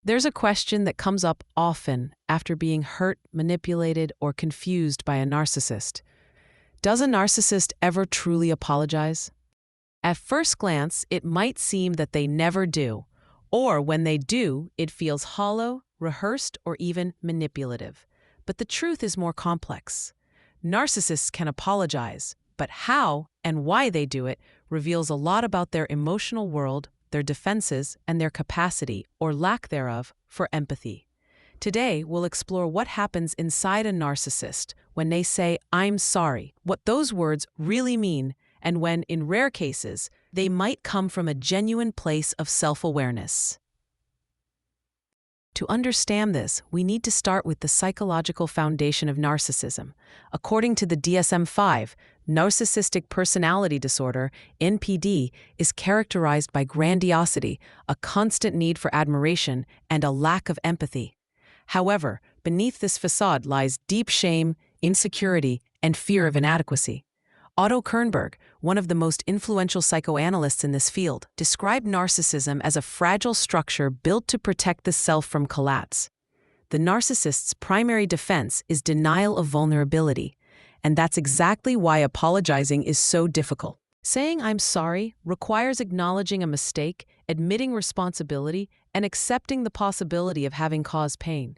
There's a question that comes up often after being hurt, manipulated, or confused by a narcissist. Does a narcissist ever truly apologize? At first glance, it might seem that they never do, or when they do, it feels hollow, rehearsed, or even manipulative. But the truth is more complex. Narcissists can apologize, but how and why they do it reveals a lot about their emotional world, their defenses, and their capacity, or lack thereof, for empathy. Today, we'll explore what happens inside a narcissist when they say, "I'm sorry," what those words really mean, and when, in rare cases, they might come from a genuine place of self-awareness. To understand this, we need to start with the psychological foundation of narcissism. According to the DSM-5, narcissistic personality disorder, NPD, is characterized by grandiosity, a constant need for admiration, and a lack of empathy. However, beneath this facade lies deep shame, insecurity, and fear of inadequacy. Otto Kernberg, one of the most influential psychoanalysts in this field, described narcissism as a fragile structure built to protect the self from collapse. The narcissist's primary defense is denial of vulnerability, and that's exactly why apologizing is so difficult. Saying "I'm sorry" requires acknowledging a mistake, admitting responsibility, and accepting the possibility of having caused pain.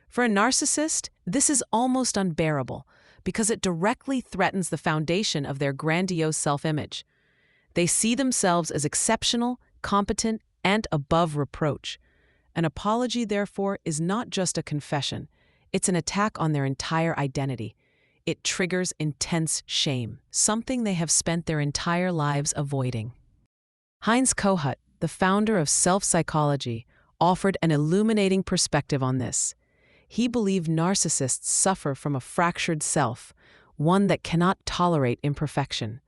For a narcissist, this is almost unbearable, because it directly threatens the foundation of their grandiose self-image. They see themselves as exceptional, competent, and above reproach. An apology, therefore, is not just a confession. It's an attack on their entire identity. It triggers intense shame, something they have spent their entire lives avoiding. Heinz Kohut, the founder of self-psychology, offered an illuminating perspective on this. He believed narcissists suffer from a fractured self, one that cannot tolerate imperfection.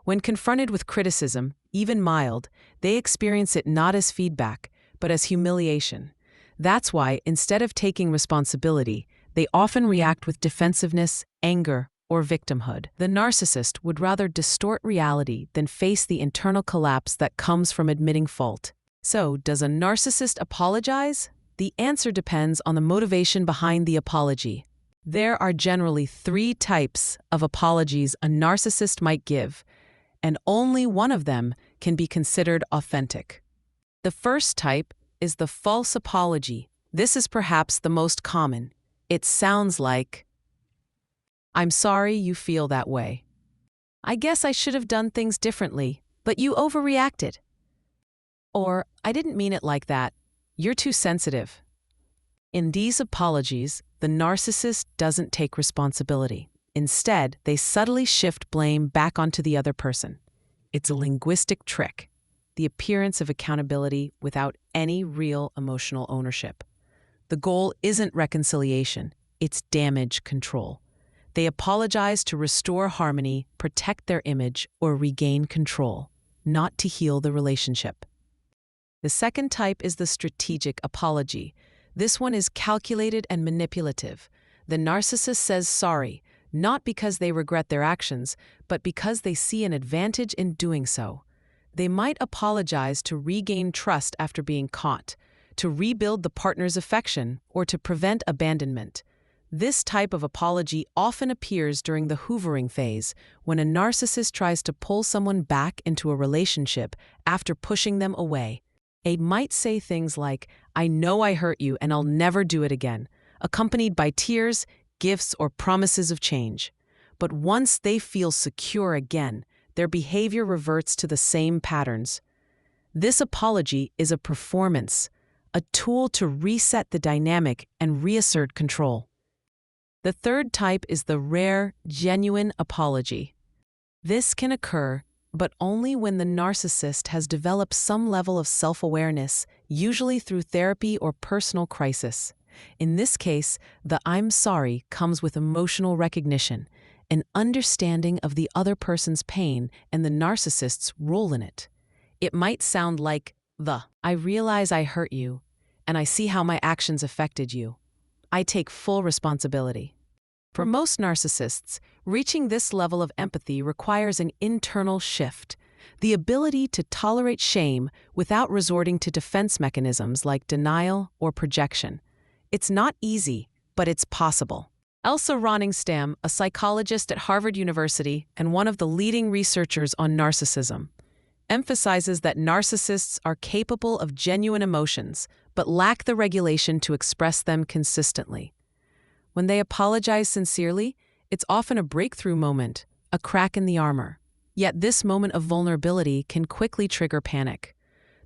When confronted with criticism, even mild, they experience it not as feedback, but as humiliation. That's why, instead of taking responsibility, they often react with defensiveness, anger, or victimhood. The narcissist would rather distort reality than face the internal collapse that comes from admitting fault. So, does a narcissist apologize? The answer depends on the motivation behind the apology. There are generally 3 types of apologies a narcissist might give, and only one of them can be considered authentic. The first type is the false apology. This is perhaps the most common. It sounds like, "I'm sorry you feel that way. I guess I should have done things differently, but you overreacted." Or, "I didn't mean it like that. You're too sensitive." In these apologies, the narcissist doesn't take responsibility. Instead, they subtly shift blame back onto the other person. It's a linguistic trick, the appearance of accountability without any real emotional ownership. The goal isn't reconciliation, it's damage control. They apologize to restore harmony, protect their image, or regain control, not to heal the relationship. The second type is the strategic apology. This one is calculated and manipulative. The narcissist says sorry, not because they regret their actions, but because they see an advantage in doing so. They might apologize to regain trust after being caught, to rebuild the partner's affection, or to prevent abandonment. This type of apology often appears during the hoovering phase, when a narcissist tries to pull someone back into a relationship after pushing them away. They might say things like, "I know I hurt you and I'll never do it again," accompanied by tears, gifts, or promises of change. But once they feel secure again, their behavior reverts to the same patterns. This apology is a performance, a tool to reset the dynamic and reassert control. The third type is the rare, genuine apology. This can occur, but only when the narcissist has developed some level of self-awareness, usually through therapy or personal crisis. In this case, the "I'm sorry" comes with emotional recognition, an understanding of the other person's pain and the narcissist's role in it. It might sound like "I realize I hurt you, and I see how my actions affected you. I take full responsibility." For most narcissists, reaching this level of empathy requires an internal shift. the ability to tolerate shame without resorting to defense mechanisms like denial or projection. It's not easy, but it's possible. Elsa Ronningstam, a psychologist at Harvard University and one of the leading researchers on narcissism, emphasizes that narcissists are capable of genuine emotions, but lack the regulation to express them consistently. When they apologize sincerely, it's often a breakthrough moment, a crack in the armor. Yet this moment of vulnerability can quickly trigger panic.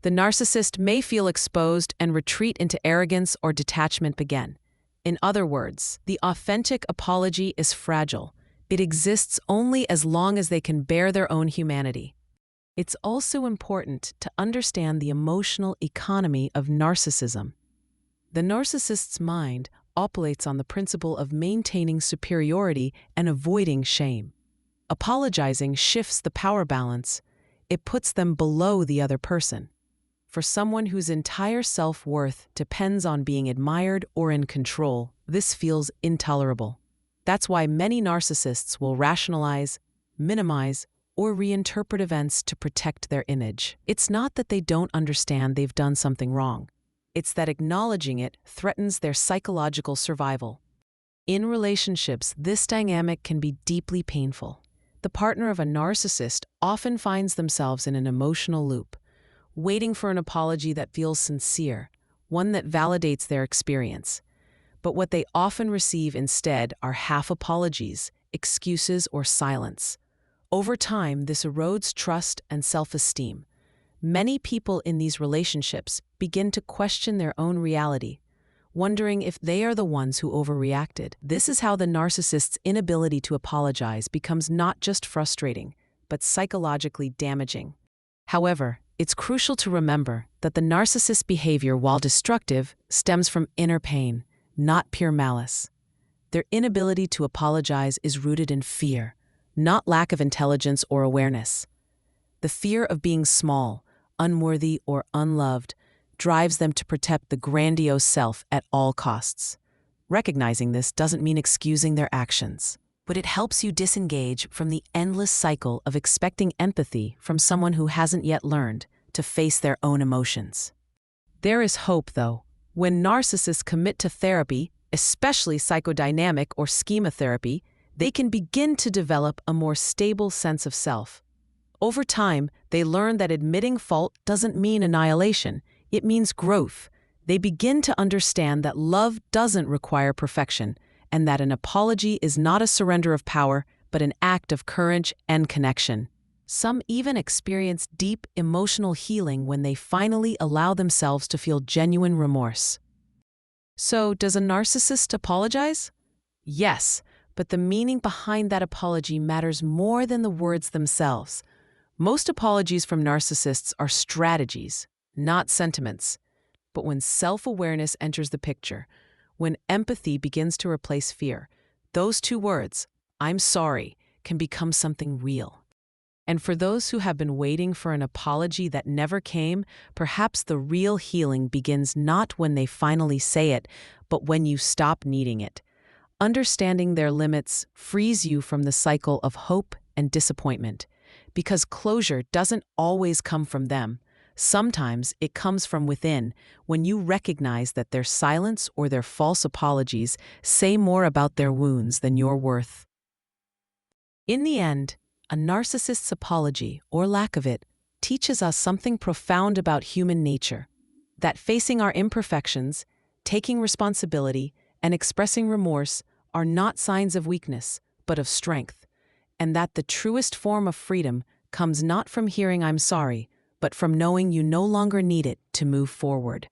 The narcissist may feel exposed and retreat into arrogance or detachment again. In other words, the authentic apology is fragile. It exists only as long as they can bear their own humanity. It's also important to understand the emotional economy of narcissism. The narcissist's mind operates on the principle of maintaining superiority and avoiding shame. Apologizing shifts the power balance. It puts them below the other person. For someone whose entire self-worth depends on being admired or in control, this feels intolerable. That's why many narcissists will rationalize, minimize, or reinterpret events to protect their image. It's not that they don't understand they've done something wrong. It's that acknowledging it threatens their psychological survival. In relationships, this dynamic can be deeply painful. The partner of a narcissist often finds themselves in an emotional loop, waiting for an apology that feels sincere, one that validates their experience. But what they often receive instead are half apologies, excuses, or silence. Over time, this erodes trust and self-esteem. Many people in these relationships begin to question their own reality, wondering if they are the ones who overreacted. This is how the narcissist's inability to apologize becomes not just frustrating, but psychologically damaging. However, it's crucial to remember that the narcissist's behavior, while destructive, stems from inner pain, not pure malice. Their inability to apologize is rooted in fear, not lack of intelligence or awareness. The fear of being small, unworthy, or unloved drives them to protect the grandiose self at all costs. Recognizing this doesn't mean excusing their actions, but it helps you disengage from the endless cycle of expecting empathy from someone who hasn't yet learned to face their own emotions. There is hope, though. When narcissists commit to therapy, especially psychodynamic or schema therapy, they can begin to develop a more stable sense of self. Over time, they learn that admitting fault doesn't mean annihilation, it means growth. They begin to understand that love doesn't require perfection, and that an apology is not a surrender of power, but an act of courage and connection. Some even experience deep emotional healing when they finally allow themselves to feel genuine remorse. So, does a narcissist apologize? Yes, but the meaning behind that apology matters more than the words themselves. Most apologies from narcissists are strategies, not sentiments. But when self-awareness enters the picture, when empathy begins to replace fear, those two words, "I'm sorry," can become something real. And for those who have been waiting for an apology that never came, perhaps the real healing begins not when they finally say it, but when you stop needing it. Understanding their limits frees you from the cycle of hope and disappointment, because closure doesn't always come from them. Sometimes it comes from within, when you recognize that their silence or their false apologies say more about their wounds than your worth. In the end, a narcissist's apology, or lack of it, teaches us something profound about human nature: that facing our imperfections, taking responsibility, and expressing remorse are not signs of weakness, but of strength, and that the truest form of freedom comes not from hearing "I'm sorry," but from knowing you no longer need it to move forward.